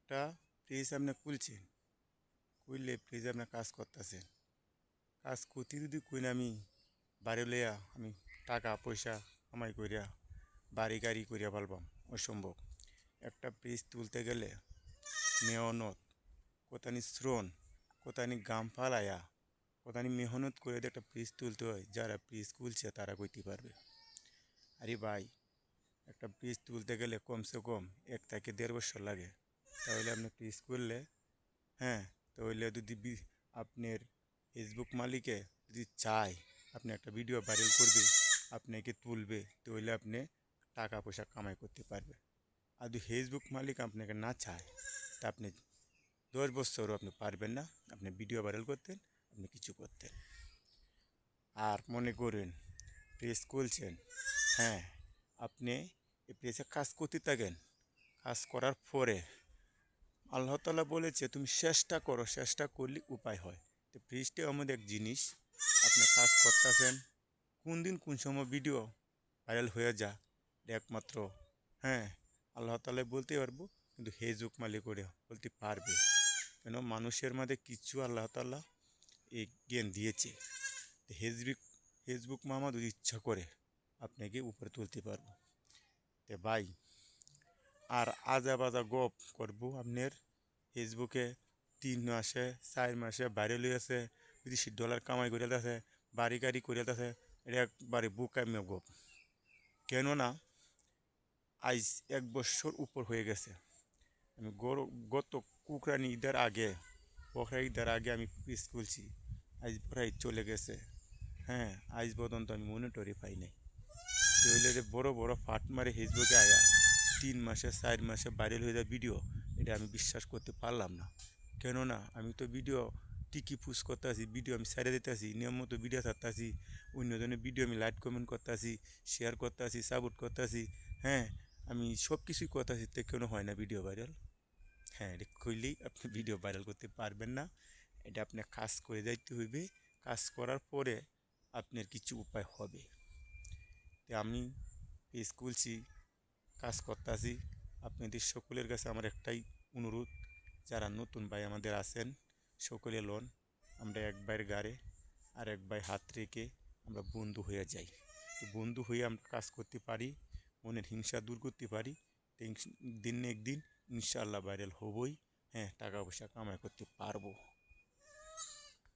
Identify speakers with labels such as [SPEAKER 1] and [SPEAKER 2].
[SPEAKER 1] একটা পেজ আপনি খুলছেন, খুললে পেজে আপনার কাজ করতেছেন, কাজ করতে যদি কইন আমি বাড়ি লইয়া আমি টাকা পয়সা কামাই করিয়া বাড়ি গাড়ি করিয়া পারবাম, অসম্ভব। একটা পেজ তুলতে গেলে মেহনত, কোথানি শ্রম, কোথানি গাম ফালাইয়া, কোথানি মেহনত করে একটা পেজ তুলতে হয়, যারা পেজ খুলছে তারা কইতে পারবে। আরে ভাই, একটা পেজ তুলতে গেলে কমসে কম 1 থেকে 1.5 বছর লাগে। তাহলে আপনি পেজ করলে, হ্যাঁ, তাহলে যদি আপনার ফেসবুক মালিকে যদি চায় আপনি একটা ভিডিও ভাইরাল করবে, আপনাকে তুলবে, তাহলে আপনি টাকা পয়সা কামাই করতে পারবে। আর যদি ফেসবুক মালিক আপনাকে না চায়, তা আপনি 10 বছরও আপনি পারবেন না আপনি ভিডিও ভাইরাল করতেন, আপনি কিছু করতেন। আর মনে করেন পেজ খুলছেন, হ্যাঁ, আপনি এই পেজে কাজ করতে থাকেন, কাজ করার পরে আল্লাহ তাআলা বলেছে তুমি চেষ্টা করো, চেষ্টা করলে উপায় হয়। তো পেজটা আমাদের এক জিনিস, আপনি কাজ করতেছেন, কোন দিন কোন সময় ভিডিও ভাইরাল হয়ে যা একমাত্র, হ্যাঁ, আল্লাহ তাআলা বলতে পারবো, কিন্তু ফেসবুক মালিক করে বলতে পারবে। কেন মানুষের মধ্যে কিছু আল্লাহ তাআলা এই জ্ঞান দিয়েছে। ফেসবুক ফেসবুক মামা যদি ইচ্ছা করে আপনাকে উপরে তুলতে পারবো। তো ভাই, আর আজা বাজা গপ করবো আপনার ফেসবুকে 3 মাসে 4 মাসে ভাইরাল হয়েছে, $30 কামাই করে আছে, বাড়ি গাড়ি করে আছে, এটা একবারে বুকামে গপ। কেননা আজ 1 বছর উপর হয়ে গেছে, আমি গত কুকরানি ঈদের আগে, বকরা ঈদের আগে আমি পেজ খুলছি, আজ প্রায় চলে গেছে, হ্যাঁ, আজ পর্যন্ত আমি মনিটরই পাই নাই। তাহলে যে বড় বড় ফাট মারে ফেসবুকে আয়া 3 মাসে 4 মাসে ভাইরাল হয়ে যায় ভিডিও, এটা আমি বিশ্বাস করতে পারলাম না। কেননা আমি তো ভিডিও টিকি পুশ করতে আসি, ভিডিও আমি ছেড়ে দিতে আসি, নিয়ম মতো ভিডিও ছাড়তে আসি, অন্যজনের ভিডিও আমি লাইক কমেন্ট করতে আসি, শেয়ার করতে আসি, সাপোর্ট করতে আসি, হ্যাঁ, আমি সব কিছুই করতে আসি, তো কেন হয় না ভিডিও ভাইরাল? হ্যাঁ, এটা করলেই আপনি ভিডিও ভাইরাল করতে পারবেন না। এটা আপনার কাজ করে যাইতে হইবে, কাজ করার পরে আপনার কিছু উপায় হবে। তো আমি পেজ খুলছি, কাজ করতেছি, আপনাদের সকলের কাছে আমার একটাই অনুরোধ, যারা নতুন ভাই আমাদের আছেন সকলে লোন, আমরা এক ভাইয়ের গাড়ে আর এক ভাই হাত রেখে আমরা বন্ধু হয়ে যাই। তো বন্ধু হয়ে আমরা কাজ করতে পারি, মনের হিংসা দূর করতে পারি, দিন না একদিন ইনশাআল্লাহ ভাইরাল হবই, হ্যাঁ, টাকা পয়সা কামাই করতে পারবো।